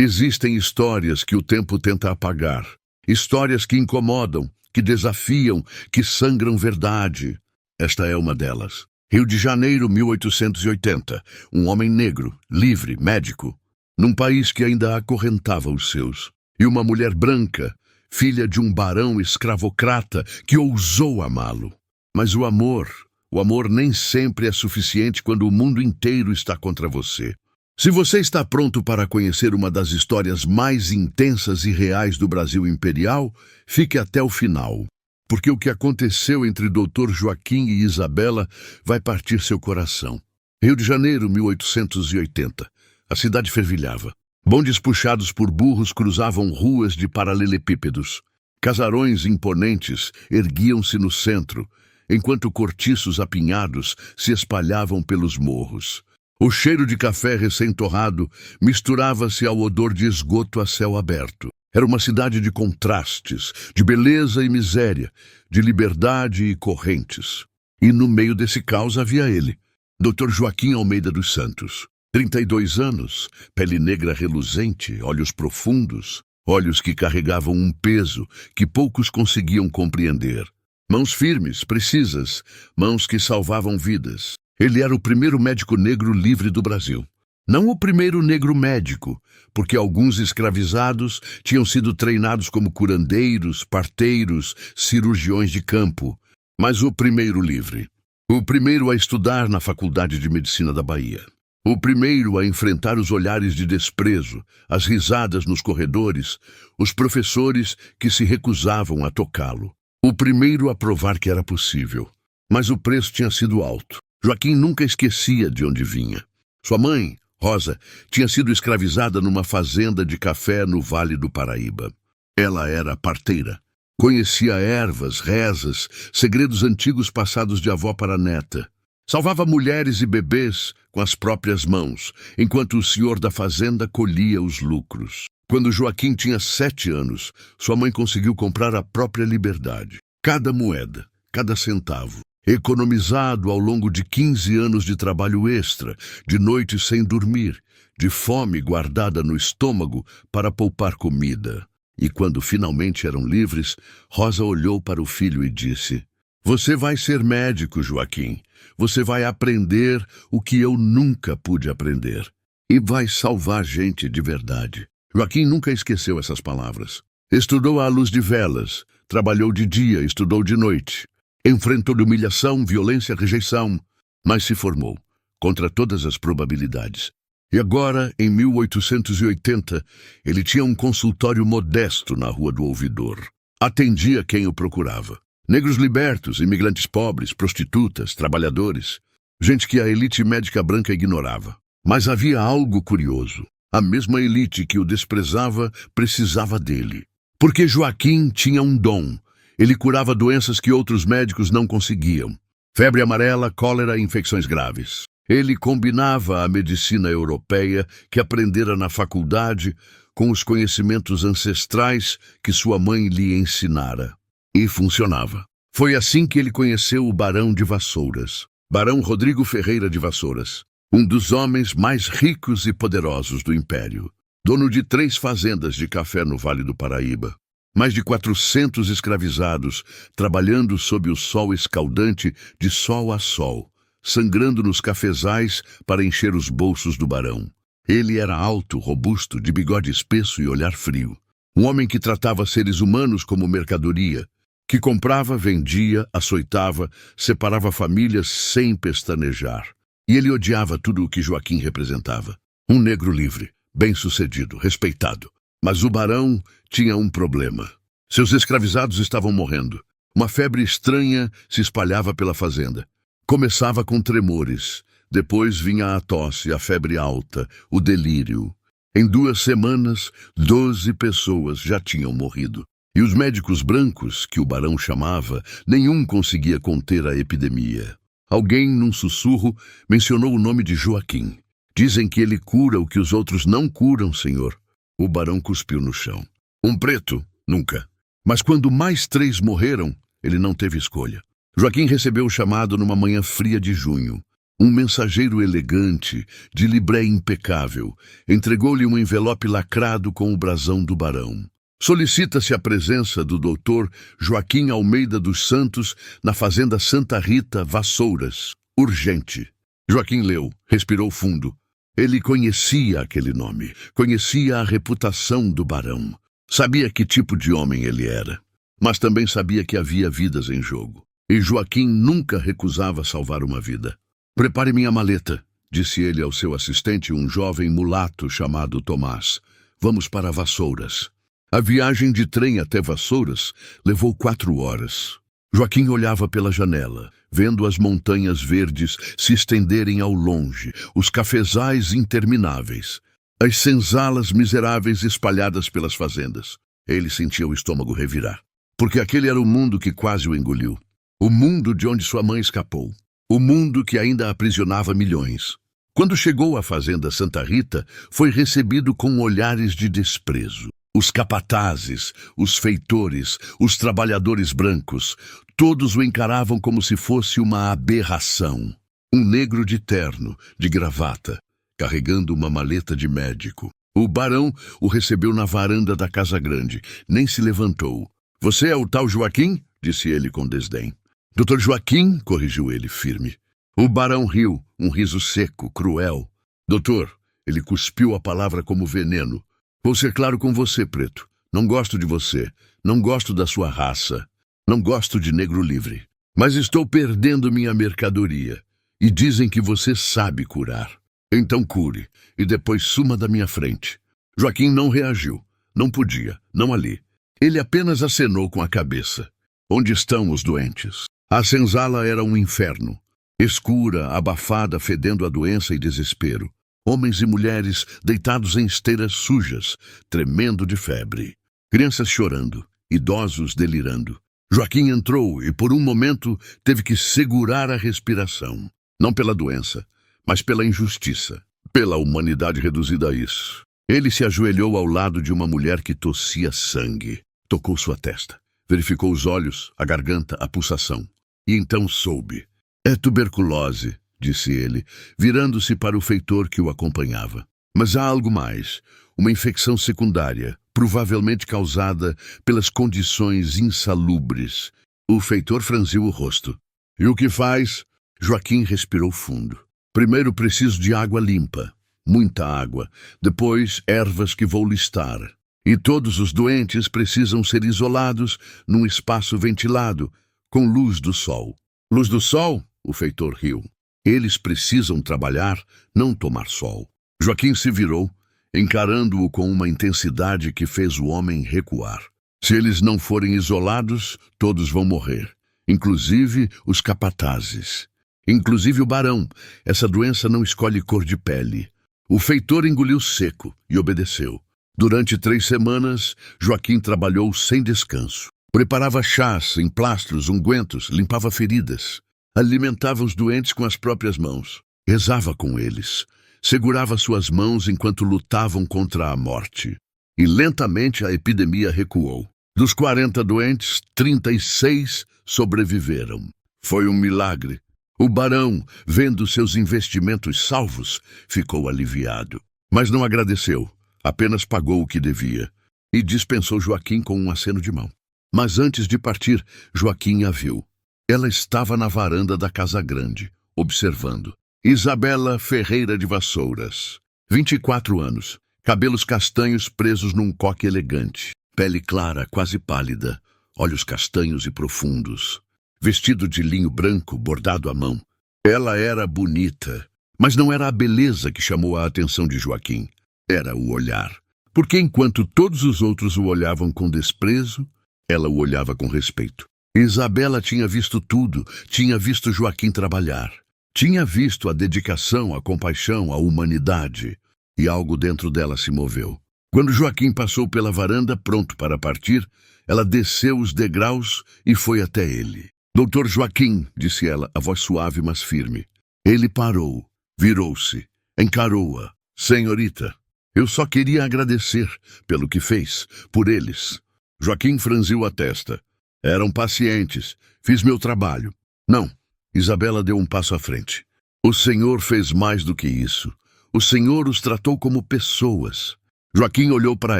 Existem histórias que o tempo tenta apagar. Histórias que incomodam, que desafiam, que sangram verdade. Esta é uma delas. Rio de Janeiro, 1880. Um homem negro, livre, médico, num país que ainda acorrentava os seus. E uma mulher branca, filha de um barão escravocrata que ousou amá-lo. Mas o amor nem sempre é suficiente quando o mundo inteiro está contra você. Se você está pronto para conhecer uma das histórias mais intensas e reais do Brasil imperial, fique até o final, porque o que aconteceu entre Dr. Joaquim e Isabela vai partir seu coração. Rio de Janeiro, 1880. A cidade fervilhava. Bondes puxados por burros cruzavam ruas de paralelepípedos. Casarões imponentes erguiam-se no centro, enquanto cortiços apinhados se espalhavam pelos morros. O cheiro de café recém-torrado misturava-se ao odor de esgoto a céu aberto. Era uma cidade de contrastes, de beleza e miséria, de liberdade e correntes. E no meio desse caos havia ele, Dr. Joaquim Almeida dos Santos. 32 anos, pele negra reluzente, olhos profundos, olhos que carregavam um peso que poucos conseguiam compreender. Mãos firmes, precisas, mãos que salvavam vidas. Ele era o primeiro médico negro livre do Brasil. Não o primeiro negro médico, porque alguns escravizados tinham sido treinados como curandeiros, parteiros, cirurgiões de campo, mas o primeiro livre. O primeiro a estudar na Faculdade de Medicina da Bahia. O primeiro a enfrentar os olhares de desprezo, as risadas nos corredores, os professores que se recusavam a tocá-lo. O primeiro a provar que era possível. Mas o preço tinha sido alto. Joaquim nunca esquecia de onde vinha. Sua mãe, Rosa, tinha sido escravizada numa fazenda de café no Vale do Paraíba. Ela era parteira. Conhecia ervas, rezas, segredos antigos passados de avó para neta. Salvava mulheres e bebês com as próprias mãos, enquanto o senhor da fazenda colhia os lucros. Quando Joaquim tinha 7 anos, sua mãe conseguiu comprar a própria liberdade. Cada moeda, cada centavo, economizado ao longo de 15 anos de trabalho extra, de noites sem dormir, de fome guardada no estômago para poupar comida. E quando finalmente eram livres, Rosa olhou para o filho e disse: "Você vai ser médico, Joaquim. Você vai aprender o que eu nunca pude aprender. E vai salvar gente de verdade." Joaquim nunca esqueceu essas palavras. Estudou à luz de velas, trabalhou de dia, estudou de noite. Enfrentou humilhação, violência, rejeição, mas se formou, contra todas as probabilidades. E agora, em 1880, ele tinha um consultório modesto na Rua do Ouvidor. Atendia quem o procurava. Negros libertos, imigrantes pobres, prostitutas, trabalhadores. Gente que a elite médica branca ignorava. Mas havia algo curioso. A mesma elite que o desprezava precisava dele. Porque Joaquim tinha um dom. Ele curava doenças que outros médicos não conseguiam. Febre amarela, cólera e infecções graves. Ele combinava a medicina europeia que aprendera na faculdade com os conhecimentos ancestrais que sua mãe lhe ensinara. E funcionava. Foi assim que ele conheceu o Barão de Vassouras. Barão Rodrigo Ferreira de Vassouras. Um dos homens mais ricos e poderosos do Império. Dono de 3 fazendas de café no Vale do Paraíba. Mais de 400 escravizados, trabalhando sob o sol escaldante de sol a sol, sangrando nos cafezais para encher os bolsos do barão. Ele era alto, robusto, de bigode espesso e olhar frio. Um homem que tratava seres humanos como mercadoria, que comprava, vendia, açoitava, separava famílias sem pestanejar. E ele odiava tudo o que Joaquim representava. Um negro livre, bem-sucedido, respeitado. Mas o barão tinha um problema. Seus escravizados estavam morrendo. Uma febre estranha se espalhava pela fazenda. Começava com tremores. Depois vinha a tosse, a febre alta, o delírio. Em 2 semanas, 12 pessoas já tinham morrido. E os médicos brancos, que o barão chamava, nenhum conseguia conter a epidemia. Alguém, num sussurro, mencionou o nome de Joaquim. "Dizem que ele cura o que os outros não curam, senhor." O barão cuspiu no chão. "Um preto? Nunca." Mas quando mais 3 morreram, ele não teve escolha. Joaquim recebeu o chamado numa manhã fria de junho. Um mensageiro elegante, de libré impecável, entregou-lhe um envelope lacrado com o brasão do barão. Solicita-se a presença do doutor Joaquim Almeida dos Santos na fazenda Santa Rita, Vassouras. Urgente. Joaquim leu, respirou fundo. Ele conhecia aquele nome, conhecia a reputação do barão. Sabia que tipo de homem ele era, mas também sabia que havia vidas em jogo. E Joaquim nunca recusava salvar uma vida. Prepare minha maleta, disse ele ao seu assistente, um jovem mulato chamado Tomás. Vamos para Vassouras. A viagem de trem até Vassouras levou 4 horas. Joaquim olhava pela janela, vendo as montanhas verdes se estenderem ao longe, os cafezais intermináveis, as senzalas miseráveis espalhadas pelas fazendas. Ele sentia o estômago revirar, porque aquele era o mundo que quase o engoliu. O mundo de onde sua mãe escapou. O mundo que ainda aprisionava milhões. Quando chegou à fazenda Santa Rita, foi recebido com olhares de desprezo. Os capatazes, os feitores, os trabalhadores brancos, todos o encaravam como se fosse uma aberração. Um negro de terno, de gravata, carregando uma maleta de médico. O barão o recebeu na varanda da Casa Grande. Nem se levantou. Você é o tal Joaquim? Disse ele com desdém. Doutor Joaquim, corrigiu ele, firme. O barão riu, um riso seco, cruel. Doutor, ele cuspiu a palavra como veneno. Vou ser claro com você, preto. Não gosto de você. Não gosto da sua raça. Não gosto de negro livre. Mas estou perdendo minha mercadoria. E dizem que você sabe curar. Então cure, e depois suma da minha frente. Joaquim não reagiu. Não podia, não ali. Ele apenas acenou com a cabeça. Onde estão os doentes? A senzala era um inferno. Escura, abafada, fedendo a doença e desespero. Homens e mulheres deitados em esteiras sujas, tremendo de febre. Crianças chorando, idosos delirando. Joaquim entrou e, por um momento, teve que segurar a respiração. Não pela doença, mas pela injustiça. Pela humanidade reduzida a isso. Ele se ajoelhou ao lado de uma mulher que tossia sangue. Tocou sua testa. Verificou os olhos, a garganta, a pulsação. E então soube. É tuberculose, disse ele, virando-se para o feitor que o acompanhava. Mas há algo mais. Uma infecção secundária, provavelmente causada pelas condições insalubres. O feitor franziu o rosto. E o que faz? Joaquim respirou fundo. Primeiro preciso de água limpa. Muita água. Depois, ervas que vou listar. E todos os doentes precisam ser isolados num espaço ventilado, com luz do sol. Luz do sol? O feitor riu. Eles precisam trabalhar, não tomar sol. Joaquim se virou, encarando-o com uma intensidade que fez o homem recuar. Se eles não forem isolados, todos vão morrer, inclusive os capatazes. Inclusive o barão. Essa doença não escolhe cor de pele. O feitor engoliu seco e obedeceu. Durante 3 semanas, Joaquim trabalhou sem descanso. Preparava chás, emplastros, ungüentos, limpava feridas. Alimentava os doentes com as próprias mãos. Rezava com eles. Segurava suas mãos enquanto lutavam contra a morte. E lentamente a epidemia recuou. Dos 40 doentes, 36 sobreviveram. Foi um milagre. O barão, vendo seus investimentos salvos, ficou aliviado. Mas não agradeceu. Apenas pagou o que devia. E dispensou Joaquim com um aceno de mão. Mas antes de partir, Joaquim a viu. Ela estava na varanda da Casa Grande, observando. Isabela Ferreira de Vassouras. 24 anos. Cabelos castanhos presos num coque elegante. Pele clara, quase pálida. Olhos castanhos e profundos. Vestido de linho branco, bordado à mão. Ela era bonita. Mas não era a beleza que chamou a atenção de Joaquim. Era o olhar. Porque enquanto todos os outros o olhavam com desprezo, ela o olhava com respeito. Isabela tinha visto tudo, tinha visto Joaquim trabalhar. Tinha visto a dedicação, a compaixão, a humanidade. E algo dentro dela se moveu. Quando Joaquim passou pela varanda, pronto para partir, ela desceu os degraus e foi até ele. Doutor Joaquim, disse ela, a voz suave mas firme. Ele parou, virou-se, encarou-a. Senhorita, eu só queria agradecer pelo que fez, por eles. Joaquim franziu a testa. Eram pacientes. Fiz meu trabalho. Não. Isabela deu um passo à frente. O Senhor fez mais do que isso. O Senhor os tratou como pessoas. Joaquim olhou para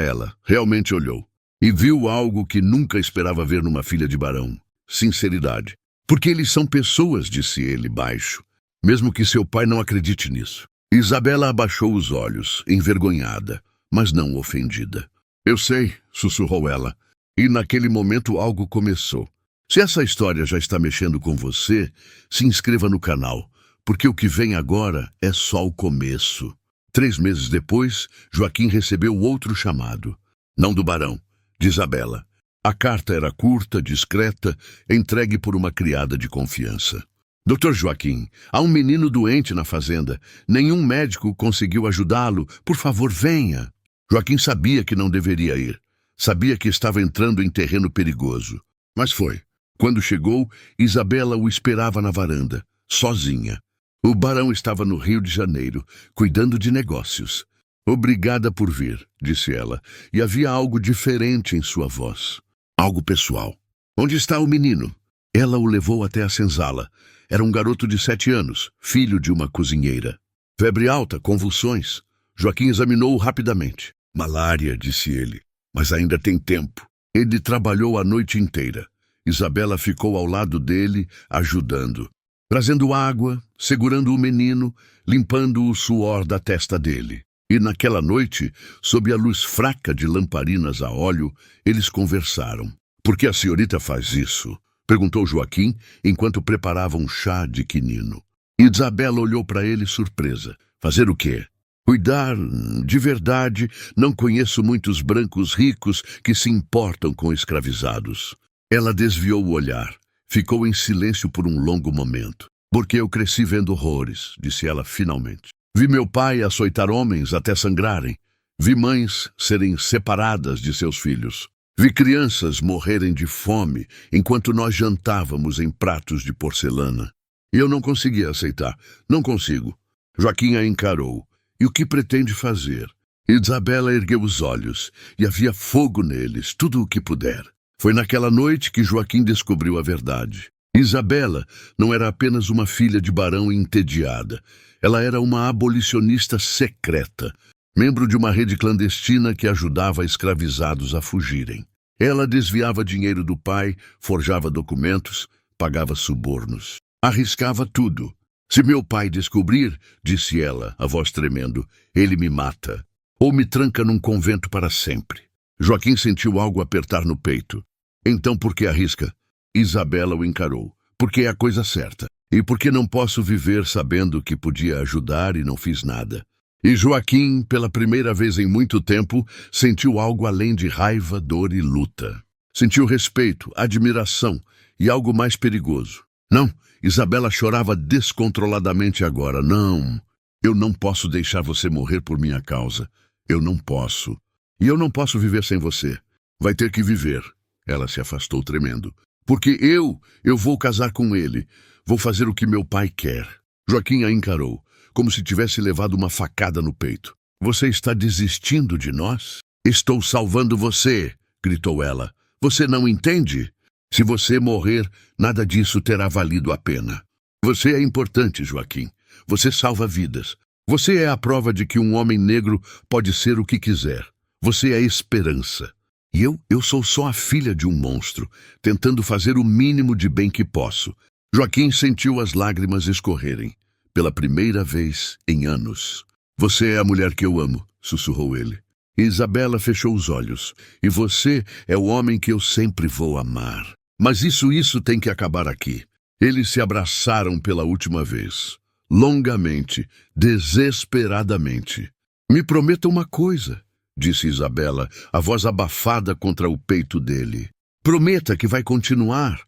ela, realmente olhou, e viu algo que nunca esperava ver numa filha de barão: sinceridade. Porque eles são pessoas, disse ele baixo, mesmo que seu pai não acredite nisso. Isabela abaixou os olhos, envergonhada, mas não ofendida. Eu sei, sussurrou ela, e naquele momento algo começou. Se essa história já está mexendo com você, se inscreva no canal, porque o que vem agora é só o começo. 3 meses depois, Joaquim recebeu outro chamado. Não do barão, de Isabela. A carta era curta, discreta, entregue por uma criada de confiança. Dr. Joaquim, há um menino doente na fazenda. Nenhum médico conseguiu ajudá-lo. Por favor, venha. Joaquim sabia que não deveria ir. Sabia que estava entrando em terreno perigoso. Mas foi. Quando chegou, Isabela o esperava na varanda, sozinha. O barão estava no Rio de Janeiro, cuidando de negócios. Obrigada por vir, disse ela, e havia algo diferente em sua voz. Algo pessoal. Onde está o menino? Ela o levou até a senzala. Era um garoto de 7 anos, filho de uma cozinheira. Febre alta, convulsões. Joaquim examinou-o rapidamente. Malária, disse ele. Mas ainda tem tempo. Ele trabalhou a noite inteira. Isabela ficou ao lado dele, ajudando. Trazendo água, segurando o menino, limpando o suor da testa dele. E naquela noite, sob a luz fraca de lamparinas a óleo, eles conversaram. Por que a senhorita faz isso? Perguntou Joaquim, enquanto preparava um chá de quinino. Isabela olhou para ele surpresa. Fazer o quê? Cuidar, de verdade, não conheço muitos brancos ricos que se importam com escravizados. Ela desviou o olhar. Ficou em silêncio por um longo momento. Porque eu cresci vendo horrores, disse ela finalmente. Vi meu pai açoitar homens até sangrarem. Vi mães serem separadas de seus filhos. Vi crianças morrerem de fome enquanto nós jantávamos em pratos de porcelana. E eu não conseguia aceitar. Não consigo. Joaquim a encarou. E o que pretende fazer? Isabela ergueu os olhos, e havia fogo neles, tudo o que puder. Foi naquela noite que Joaquim descobriu a verdade. Isabela não era apenas uma filha de barão entediada. Ela era uma abolicionista secreta, membro de uma rede clandestina que ajudava escravizados a fugirem. Ela desviava dinheiro do pai, forjava documentos, pagava subornos. Arriscava tudo. Se meu pai descobrir, disse ela, a voz tremendo, ele me mata. Ou me tranca num convento para sempre. Joaquim sentiu algo apertar no peito. Então por que arrisca? Isabela o encarou. Porque é a coisa certa. E porque não posso viver sabendo que podia ajudar e não fiz nada. E Joaquim, pela primeira vez em muito tempo, sentiu algo além de raiva, dor e luta. Sentiu respeito, admiração e algo mais perigoso. Não, Isabela chorava descontroladamente agora. Não, eu não posso deixar você morrer por minha causa. Eu não posso. E eu não posso viver sem você. Vai ter que viver. Ela se afastou tremendo. Porque eu vou casar com ele. Vou fazer o que meu pai quer. Joaquim a encarou, como se tivesse levado uma facada no peito. Você está desistindo de nós? Estou salvando você, gritou ela. Você não entende? Se você morrer, nada disso terá valido a pena. Você é importante, Joaquim. Você salva vidas. Você é a prova de que um homem negro pode ser o que quiser. Você é esperança. E eu sou só a filha de um monstro, tentando fazer o mínimo de bem que posso. Joaquim sentiu as lágrimas escorrerem, pela primeira vez em anos. Você é a mulher que eu amo, sussurrou ele. Isabela fechou os olhos. E você é o homem que eu sempre vou amar. Mas isso tem que acabar aqui. Eles se abraçaram pela última vez. Longamente, desesperadamente. Me prometa uma coisa, disse Isabela, a voz abafada contra o peito dele. Prometa que vai continuar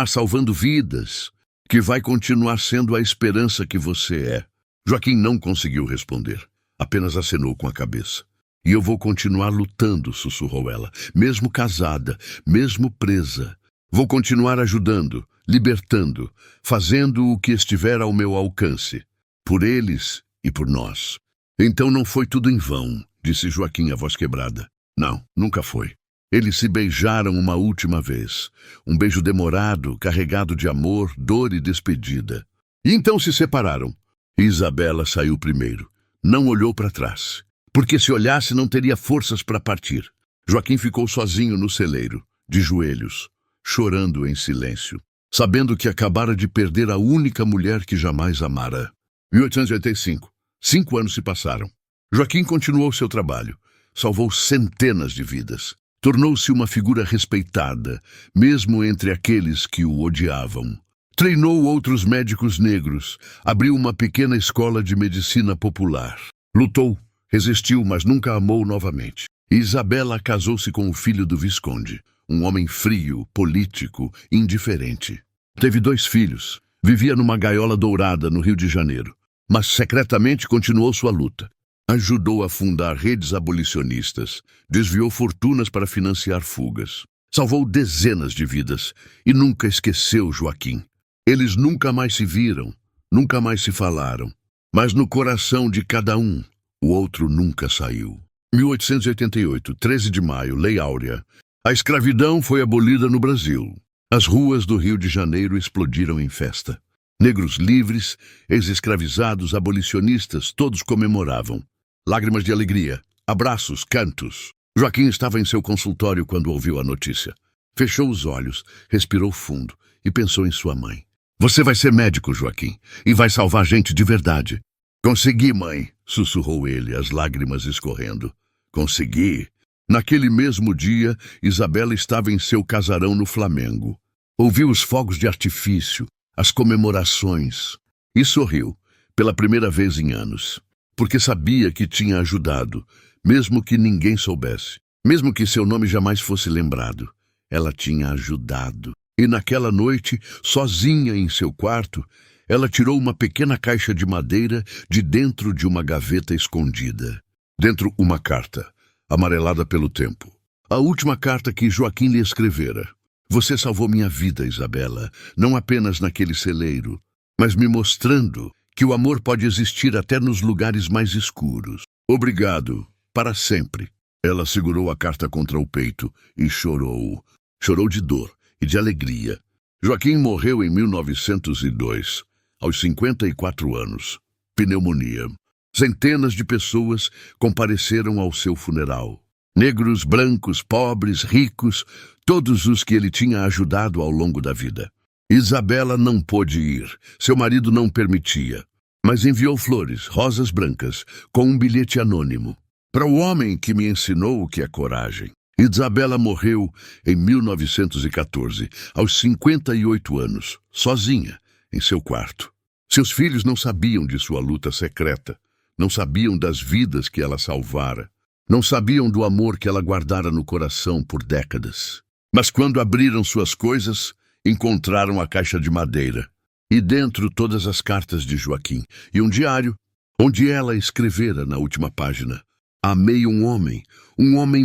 salvando vidas, que vai continuar sendo a esperança que você é. Joaquim não conseguiu responder, apenas acenou com a cabeça. E eu vou continuar lutando, sussurrou ela, mesmo casada, mesmo presa. Vou continuar ajudando, libertando, fazendo o que estiver ao meu alcance, por eles e por nós. Então não foi tudo em vão, disse Joaquim, a voz quebrada. Não, nunca foi. Eles se beijaram uma última vez. Um beijo demorado, carregado de amor, dor e despedida. E então se separaram. Isabela saiu primeiro. Não olhou para trás, porque se olhasse não teria forças para partir. Joaquim ficou sozinho no celeiro, de joelhos, chorando em silêncio, sabendo que acabara de perder a única mulher que jamais amara. 1885. 5 anos se passaram. Joaquim continuou seu trabalho. Salvou centenas de vidas. Tornou-se uma figura respeitada, mesmo entre aqueles que o odiavam. Treinou outros médicos negros. Abriu uma pequena escola de medicina popular. Lutou, resistiu, mas nunca amou novamente. Isabela casou-se com o filho do Visconde, um homem frio, político, indiferente. Teve 2 filhos. Vivia numa gaiola dourada no Rio de Janeiro, mas secretamente continuou sua luta. Ajudou a fundar redes abolicionistas, desviou fortunas para financiar fugas. Salvou dezenas de vidas e nunca esqueceu Joaquim. Eles nunca mais se viram, nunca mais se falaram, mas no coração de cada um, o outro nunca saiu. 1888, 13 de maio, Lei Áurea. A escravidão foi abolida no Brasil. As ruas do Rio de Janeiro explodiram em festa. Negros livres, ex-escravizados, abolicionistas, todos comemoravam. Lágrimas de alegria, abraços, cantos. Joaquim estava em seu consultório quando ouviu a notícia. Fechou os olhos, respirou fundo e pensou em sua mãe. Você vai ser médico, Joaquim, e vai salvar gente de verdade. Consegui, mãe, sussurrou ele, as lágrimas escorrendo. Consegui. Naquele mesmo dia, Isabela estava em seu casarão no Flamengo. Ouviu os fogos de artifício, as comemorações, e sorriu, pela primeira vez em anos, porque sabia que tinha ajudado, mesmo que ninguém soubesse, mesmo que seu nome jamais fosse lembrado. Ela tinha ajudado. E naquela noite, sozinha em seu quarto, ela tirou uma pequena caixa de madeira de dentro de uma gaveta escondida. Dentro, uma carta, amarelada pelo tempo. A última carta que Joaquim lhe escrevera. Você salvou minha vida, Isabela, não apenas naquele celeiro, mas me mostrando que o amor pode existir até nos lugares mais escuros. Obrigado, para sempre. Ela segurou a carta contra o peito e chorou. Chorou de dor e de alegria. Joaquim morreu em 1902, aos 54 anos. Pneumonia. Centenas de pessoas compareceram ao seu funeral. Negros, brancos, pobres, ricos, todos os que ele tinha ajudado ao longo da vida. Isabela não pôde ir, seu marido não permitia, mas enviou flores, rosas brancas, com um bilhete anônimo. Para o homem que me ensinou o que é coragem. Isabela morreu em 1914, aos 58 anos, sozinha, em seu quarto. Seus filhos não sabiam de sua luta secreta, não sabiam das vidas que ela salvara, não sabiam do amor que ela guardara no coração por décadas. Mas quando abriram suas coisas, encontraram a caixa de madeira, e dentro todas as cartas de Joaquim, e um diário, onde ela escrevera na última página: amei um homem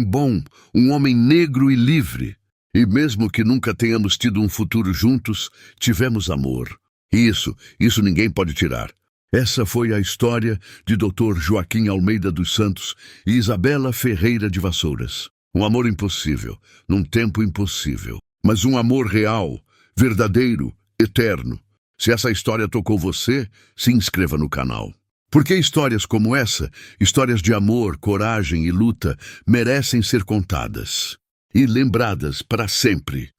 bom, um homem negro e livre. E mesmo que nunca tenhamos tido um futuro juntos, tivemos amor. E isso ninguém pode tirar. Essa foi a história de Dr. Joaquim Almeida dos Santos e Isabela Ferreira de Vassouras. Um amor impossível, num tempo impossível. Mas um amor real, verdadeiro, eterno. Se essa história tocou você, se inscreva no canal. Porque histórias como essa, histórias de amor, coragem e luta, merecem ser contadas e lembradas para sempre.